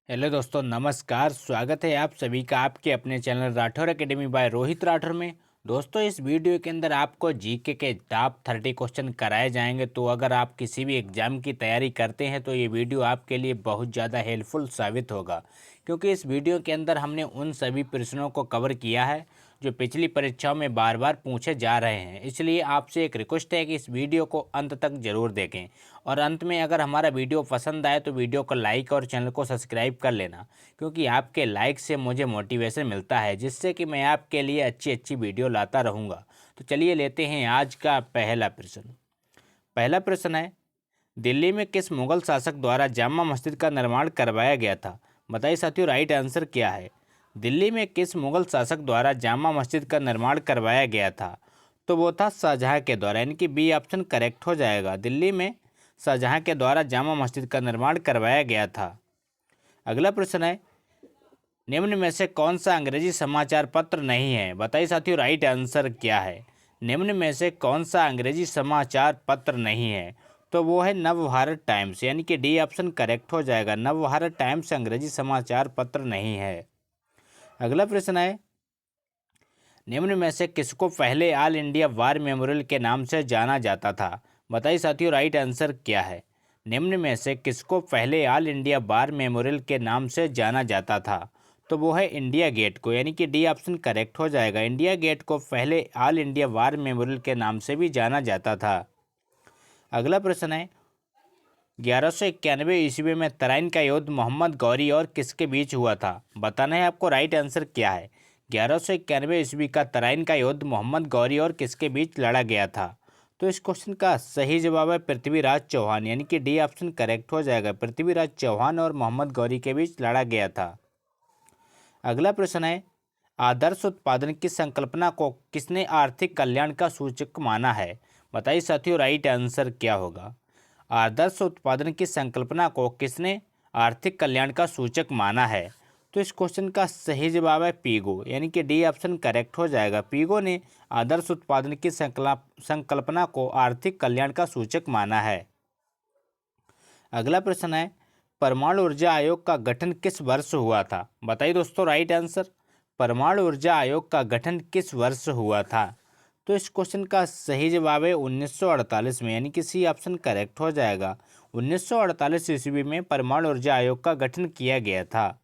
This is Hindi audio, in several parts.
हेलो दोस्तों, नमस्कार। स्वागत है आप सभी का आपके अपने channel Rathore academy by Rohit Rathore में। दोस्तों, इस वीडियो के अंदर आपको जीके के टॉप 30 क्वेश्चन कराए जाएंगे। तो अगर आप किसी भी एग्जाम की तैयारी करते हैं तो ये वीडियो आपके लिए बहुत ज़्यादा हेल्पफुल साबित होगा, क्योंकि इस वीडियो के अंदर हमने उन सभी प्रश्नों को कवर किया है जो पिछली परीक्षाओं में बार बार पूछे जा रहे हैं। इसलिए आपसे एक रिक्वेस्ट है कि इस वीडियो को अंत तक जरूर देखें, और अंत में अगर हमारा वीडियो पसंद आए तो वीडियो को लाइक और चैनल को सब्सक्राइब कर लेना, क्योंकि आपके लाइक से मुझे मोटिवेशन मिलता है, जिससे कि मैं आपके लिए अच्छी अच्छी वीडियो लाता रहूँगा। तो चलिए लेते हैं आज का पहला प्रश्न। पहला प्रश्न है, दिल्ली में किस मुगल शासक द्वारा जामा मस्जिद का निर्माण करवाया गया था? बताइए साथियों, राइट आंसर क्या है? दिल्ली में किस मुगल शासक द्वारा जामा मस्जिद का निर्माण करवाया गया था? तो वो था शाहजहाँ के द्वारा, यानी कि बी ऑप्शन करेक्ट हो जाएगा। दिल्ली में शाहजहाँ के द्वारा जामा मस्जिद का निर्माण करवाया गया था। अगला प्रश्न है, निम्न में से कौन सा अंग्रेजी समाचार पत्र नहीं है? बताइए साथियों, राइट आंसर क्या है? निम्न में से कौन सा अंग्रेजी समाचार पत्र नहीं है? तो वो है नवभारत टाइम्स, यानी कि डी ऑप्शन करेक्ट हो जाएगा। नवभारत टाइम्स अंग्रेजी समाचार पत्र नहीं है। अगला प्रश्न है, निम्न में से किसको पहले ऑल इंडिया वार मेमोरियल के नाम से जाना जाता था? बताइए साथियों, राइट आंसर क्या है? निम्न में से किसको पहले ऑल इंडिया वार मेमोरियल के नाम से जाना जाता था? तो वो है इंडिया गेट को, यानी कि डी ऑप्शन करेक्ट हो जाएगा। इंडिया गेट को पहले ऑल इंडिया वार मेमोरियल के नाम से भी जाना जाता था। अगला प्रश्न है, 1191 ईस्वी में तराइन का युद्ध मोहम्मद गौरी और किसके बीच हुआ था? बताना है आपको, राइट आंसर क्या है? 1191 ईस्वी का तराइन का युद्ध मोहम्मद गौरी और किसके बीच लड़ा गया था? तो इस क्वेश्चन का सही जवाब है पृथ्वीराज चौहान, यानी कि डी ऑप्शन करेक्ट हो जाएगा। पृथ्वीराज चौहान और मोहम्मद गौरी के बीच लड़ा गया था। अगला प्रश्न है, आदर्श उत्पादन की संकल्पना को किसने आर्थिक कल्याण का सूचक माना है? बताइए साथियों, राइट आंसर क्या होगा? आदर्श उत्पादन की संकल्पना को किसने आर्थिक कल्याण का सूचक माना है? तो इस क्वेश्चन का सही जवाब है पीगो, यानी कि डी ऑप्शन करेक्ट हो जाएगा। पीगो ने आदर्श उत्पादन की संकल्पना को आर्थिक कल्याण का सूचक माना है। अगला प्रश्न है, परमाणु ऊर्जा आयोग का गठन किस वर्ष हुआ था? बताइए दोस्तों, राइट आंसर। परमाणु ऊर्जा आयोग का गठन किस वर्ष हुआ था? तो इस क्वेश्चन का सही जवाब है 1948 में, यानी कि सी ऑप्शन करेक्ट हो जाएगा। 1948 ईस्वी में परमाणु ऊर्जा आयोग का गठन किया गया था।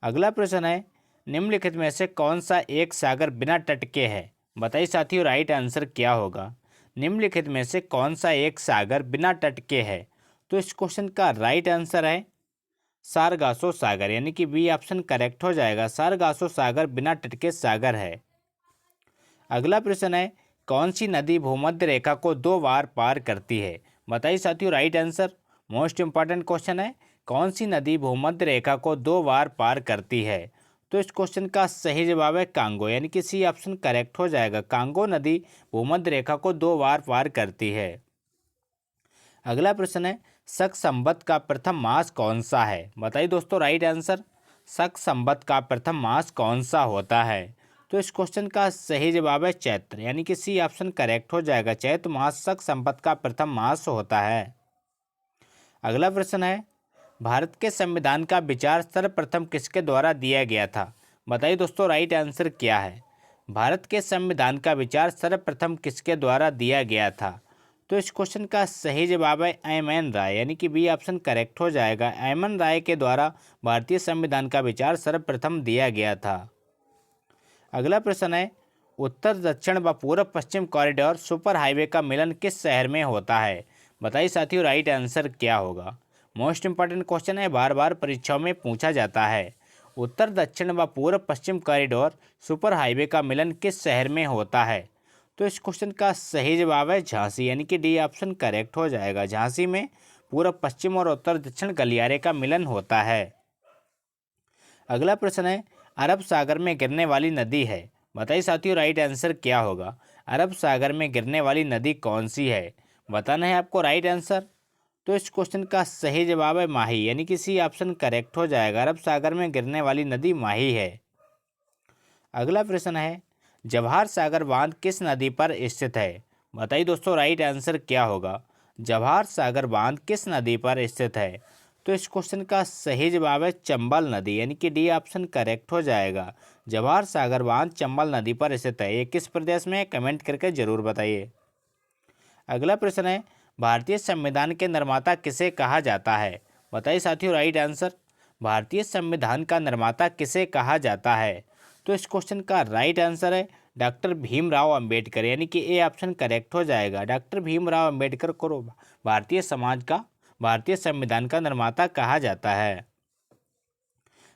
अगला प्रश्न है, निम्नलिखित में से कौन सा एक सागर बिना तट के है? बताइए साथियों, राइट आंसर क्या होगा? निम्नलिखित में से कौन सा एक सागर बिना तट के है? तो इस क्वेश्चन का राइट आंसर है सारगासो सागर, यानी कि बी ऑप्शन करेक्ट हो जाएगा। सारगासो सागर बिना तट के सागर है। अगला प्रश्न है, कौन सी नदी भूमध्य रेखा को 2 बार पार करती है? बताइए साथियों, right answer. Most important question है, कौन सी नदी भूमध्य रेखा को 2 बार पार करती है? तो इस क्वेश्चन का सही जवाब है कांगो, यानी कि सी ऑप्शन करेक्ट हो जाएगा। कांगो नदी भूमध्य रेखा को 2 बार पार करती है। अगला प्रश्न है, शक संवत का प्रथम मास कौन सा है? बताइए दोस्तों, राइट आंसर। शक संवत का प्रथम मास कौन सा होता है? तो इस क्वेश्चन का सही जवाब है चैत्र, यानी कि सी ऑप्शन करेक्ट हो जाएगा। चैत्र मास शक संवत का प्रथम मास होता है। अगला प्रश्न है, भारत के संविधान का विचार सर्वप्रथम किसके द्वारा दिया गया था? बताइए दोस्तों, राइट आंसर क्या है? भारत के संविधान का विचार सर्वप्रथम किसके द्वारा दिया गया था? तो इस क्वेश्चन का सही जवाब है एम.एन. राय, यानी कि बी ऑप्शन करेक्ट हो जाएगा। एम.एन. राय के द्वारा भारतीय संविधान का विचार सर्वप्रथम दिया गया था। अगला प्रश्न है, उत्तर दक्षिण व पूर्व पश्चिम कॉरिडोर सुपर हाईवे का मिलन किस शहर में होता है? बताइए साथियों, राइट आंसर क्या होगा? मोस्ट इंपॉर्टेंट क्वेश्चन है, बार बार परीक्षाओं में पूछा जाता है। उत्तर दक्षिण व पूर्व पश्चिम कॉरिडोर सुपर हाईवे का मिलन किस शहर में होता है? तो इस क्वेश्चन का सही जवाब है झांसी, यानी कि डी ऑप्शन करेक्ट हो जाएगा। झांसी में पूर्व पश्चिम और उत्तर दक्षिण गलियारे का मिलन होता है। अगला प्रश्न है, अरब सागर में गिरने वाली नदी है? बताइए साथियों, राइट आंसर क्या होगा? अरब सागर में गिरने वाली नदी कौन सी है? बताना है आपको, राइट आंसर। तो इस क्वेश्चन का सही जवाब है माही, यानी कि सी ऑप्शन करेक्ट हो जाएगा। अरब सागर में गिरने वाली नदी माही है। अगला प्रश्न है, जवाहर सागर बांध किस नदी पर स्थित है? बताइए दोस्तों, राइट आंसर क्या होगा? जवाहर सागर बांध किस नदी पर स्थित है? तो इस क्वेश्चन का सही जवाब है चंबल नदी, यानी कि डी ऑप्शन करेक्ट हो जाएगा। जवाहर सागर बांध चंबल नदी पर स्थित है। ये किस प्रदेश में है? कमेंट करके जरूर बताइए। अगला प्रश्न है, भारतीय संविधान के निर्माता किसे कहा जाता है? बताइए साथियों राइट आंसर। भारतीय संविधान का निर्माता किसे कहा जाता है? तो इस क्वेश्चन का राइट आंसर है डॉक्टर भीमराव अंबेडकर, यानी कि ए ऑप्शन करेक्ट हो जाएगा। डॉक्टर भीमराव अंबेडकर को भारतीय संविधान का निर्माता कहा जाता है।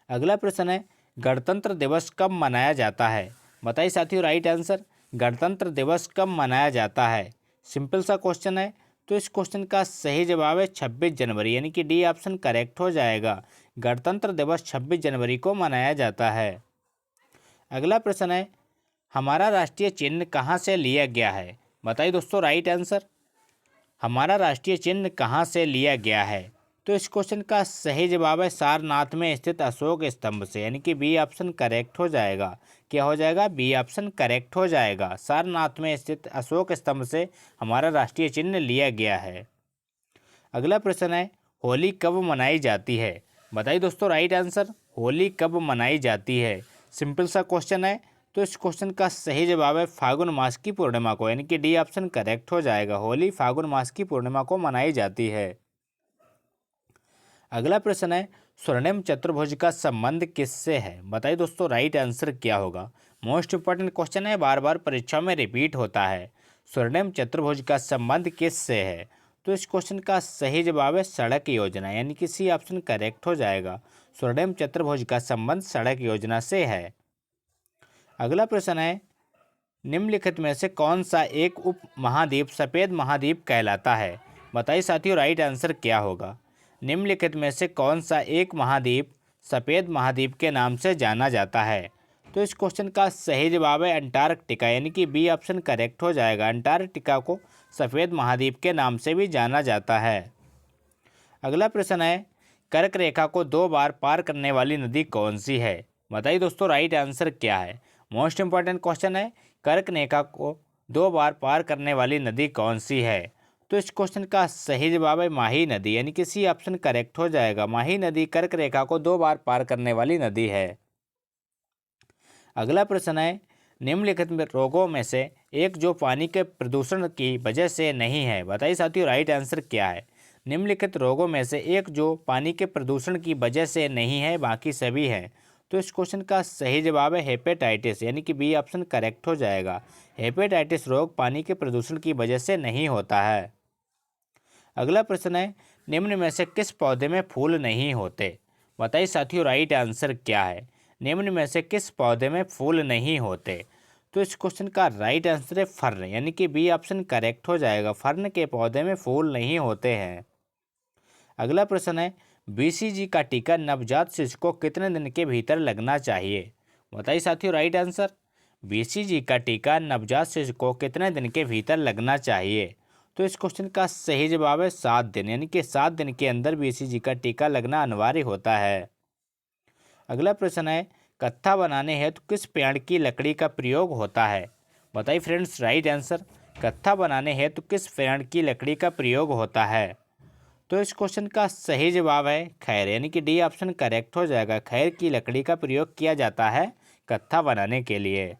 अगला प्रश्न है, गणतंत्र दिवस कब मनाया जाता है? बताइए साथियों राइट आंसर। गणतंत्र दिवस कब मनाया जाता है? सिंपल सा क्वेश्चन है। तो इस क्वेश्चन का सही जवाब है 26 जनवरी, यानी कि डी ऑप्शन करेक्ट हो जाएगा। गणतंत्र दिवस 26 जनवरी को मनाया जाता है। अगला प्रश्न है, हमारा राष्ट्रीय चिन्ह कहाँ से लिया गया है? बताइए दोस्तों राइट आंसर। हमारा राष्ट्रीय चिन्ह कहाँ से लिया गया है? तो इस क्वेश्चन का सही जवाब है सारनाथ में स्थित अशोक स्तंभ से, यानी कि बी ऑप्शन करेक्ट हो जाएगा। क्या हो जाएगा? बी ऑप्शन करेक्ट हो जाएगा। सारनाथ में स्थित अशोक स्तंभ से हमारा राष्ट्रीय चिन्ह लिया गया है। अगला प्रश्न है, होली कब मनाई जाती है? बताइए दोस्तों राइट आंसर। होली कब मनाई जाती है? सिंपल सा क्वेश्चन है। तो इस क्वेश्चन का सही जवाब है फागुन मास की पूर्णिमा को, यानी कि डी ऑप्शन करेक्ट हो जाएगा। होली फागुन मास की पूर्णिमा को मनाई जाती है। अगला प्रश्न है, स्वर्णिम चतुर्भुज का संबंध किससे है? बताइए दोस्तों राइट आंसर क्या होगा? मोस्ट इंपॉर्टेंट क्वेश्चन है, बार बार परीक्षा में रिपीट होता है। स्वर्णिम चतुर्भुज का संबंध किससे है? तो इस क्वेश्चन का सही जवाब है सड़क योजना, यानी कि सी ऑप्शन करेक्ट हो जाएगा। स्वर्णिम चतुर्भुज का संबंध सड़क योजना से है। अगला प्रश्न है, निम्नलिखित में से कौन सा एक उप महाद्वीप सफ़ेद महाद्वीप कहलाता है? बताइए साथियों राइट आंसर क्या होगा? निम्नलिखित में से कौन सा एक महाद्वीप सफ़ेद महाद्वीप के नाम से जाना जाता है? तो इस क्वेश्चन का सही जवाब है अंटार्कटिका, यानी कि बी ऑप्शन करेक्ट हो जाएगा। अंटार्कटिका को सफ़ेद महाद्वीप के नाम से भी जाना जाता है। अगला प्रश्न है, कर्क रेखा को 2 बार पार करने वाली नदी कौन सी है? बताइए दोस्तों राइट आंसर क्या है? मोस्ट इंपॉर्टेंट क्वेश्चन है, कर्क रेखा को 2 बार पार करने वाली नदी कौन सी है? तो इस क्वेश्चन का सही जवाब है माही नदी, यानी कि सी ऑप्शन करेक्ट हो जाएगा। माही नदी कर्क रेखा को 2 बार पार करने वाली नदी है। अगला प्रश्न है, निम्नलिखित रोगों में से एक जो पानी के प्रदूषण की वजह से नहीं है? बताइए साथियों राइट आंसर क्या है? निम्नलिखित रोगों में से एक जो पानी के प्रदूषण की वजह से नहीं है, बाकी सभी हैं। तो इस क्वेश्चन का सही जवाब है हेपेटाइटिस, यानी कि बी ऑप्शन करेक्ट हो जाएगा। हेपेटाइटिस रोग पानी के प्रदूषण की वजह से नहीं होता है। अगला प्रश्न है, निम्न में से किस पौधे में फूल नहीं होते? बताइए साथियों राइट आंसर क्या है? निम्न में से किस पौधे में फूल नहीं होते? तो इस क्वेश्चन का राइट आंसर है फर्न, यानी कि बी ऑप्शन करेक्ट हो जाएगा। फर्न के पौधे में फूल नहीं होते हैं। अगला प्रश्न है, बीसीजी का टीका नवजात शिशु को कितने दिन के भीतर लगना चाहिए? बताइए साथियों राइट आंसर। बीसीजी का टीका नवजात शिशु को कितने दिन के भीतर लगना चाहिए? तो इस क्वेश्चन का सही जवाब है 7 दिन, यानी कि 7 दिन के अंदर बीसीजी का टीका लगना अनिवार्य होता है। अगला प्रश्न है, कत्था बनाने हेतु किस पेड़ की लकड़ी का प्रयोग होता है? बताइए फ्रेंड्स राइट आंसर। कत्था बनाने हेतु किस पेड़ की लकड़ी का प्रयोग होता है? तो इस क्वेश्चन का सही जवाब है खैर, यानी कि डी ऑप्शन करेक्ट हो जाएगा। खैर की लकड़ी का प्रयोग किया जाता है कत्था बनाने के लिए।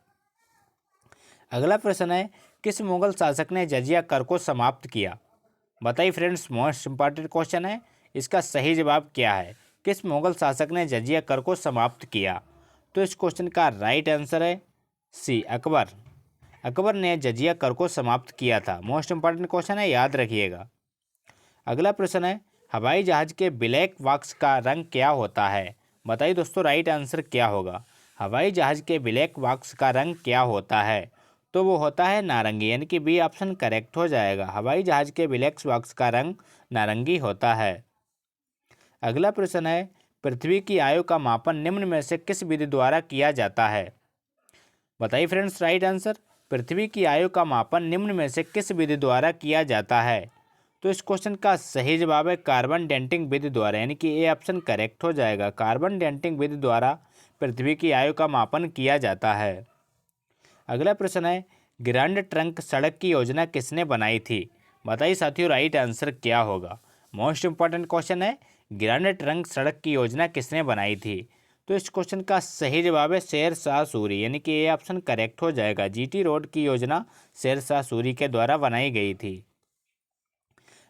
अगला प्रश्न है, किस मुगल शासक ने जजिया कर को समाप्त किया? बताइए फ्रेंड्स मोस्ट इंपॉर्टेंट क्वेश्चन है, इसका सही जवाब क्या है? किस मुगल शासक ने जजिया कर को समाप्त किया? तो इस क्वेश्चन का राइट आंसर है सी अकबर। अकबर ने जजिया कर को समाप्त किया था। मोस्ट इंपॉर्टेंट क्वेश्चन है, याद रखिएगा। अगला प्रश्न है, हवाई जहाज के ब्लैक बॉक्स का रंग क्या होता है? बताइए दोस्तों राइट आंसर क्या होगा? हवाई जहाज के ब्लैक बॉक्स का रंग क्या होता है? तो वो होता है नारंगी, यानी कि बी ऑप्शन करेक्ट हो जाएगा। हवाई जहाज के ब्लैक बॉक्स का रंग नारंगी होता है। अगला प्रश्न है, पृथ्वी की आयु का मापन निम्न में से किस विधि द्वारा किया जाता है? बताइए फ्रेंड्स राइट आंसर। पृथ्वी की आयु का मापन निम्न में से किस विधि द्वारा किया जाता है? तो इस क्वेश्चन का सही जवाब है कार्बन डेटिंग विधि द्वारा, यानी कि ए ऑप्शन करेक्ट हो जाएगा। कार्बन डेटिंग विधि द्वारा पृथ्वी की आयु का मापन किया जाता है। अगला प्रश्न है, ग्रैंड ट्रंक सड़क की योजना किसने बनाई थी? बताइए साथियों राइट आंसर क्या होगा? मोस्ट इंपॉर्टेंट क्वेश्चन है, ग्रेनाइट रंग सड़क की योजना किसने बनाई थी? तो इस क्वेश्चन का सही जवाब है शेरशाह सूरी, यानी कि ये ऑप्शन करेक्ट हो जाएगा। जीटी रोड की योजना शेरशाह सूरी के द्वारा बनाई गई थी।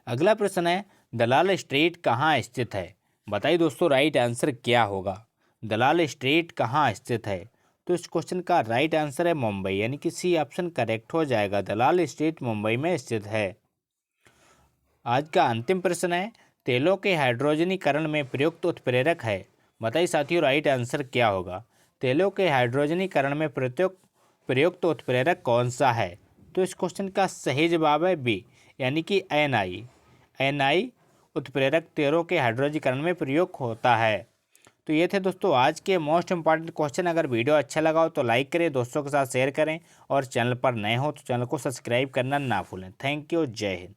अगला प्रश्न है, दलाल स्ट्रीट कहाँ स्थित है? बताइए दोस्तों राइट आंसर क्या होगा। दलाल स्ट्रीट कहाँ स्थित है? तो इस क्वेश्चन का राइट आंसर है मुंबई, यानी कि सी ऑप्शन करेक्ट हो जाएगा। दलाल स्ट्रीट मुंबई में स्थित है। आज का अंतिम प्रश्न है, तेलों के हाइड्रोजनीकरण में प्रयुक्त उत्प्रेरक है। बताइए साथियों राइट आंसर क्या होगा। तेलों के हाइड्रोजनीकरण में प्रयुक्त उत्प्रेरक कौन सा है? तो इस क्वेश्चन का सही जवाब है बी, यानी कि एन आई उत्प्रेरक तेलों के हाइड्रोजनीकरण में प्रयोग होता है। तो ये थे दोस्तों आज के मोस्ट इंपॉर्टेंट क्वेश्चन। अगर वीडियो अच्छा लगा हो तो लाइक करें, दोस्तों के साथ शेयर करें और चैनल पर नए हो तो चैनल को सब्सक्राइब करना ना भूलें। थैंक यू, जय हिंद।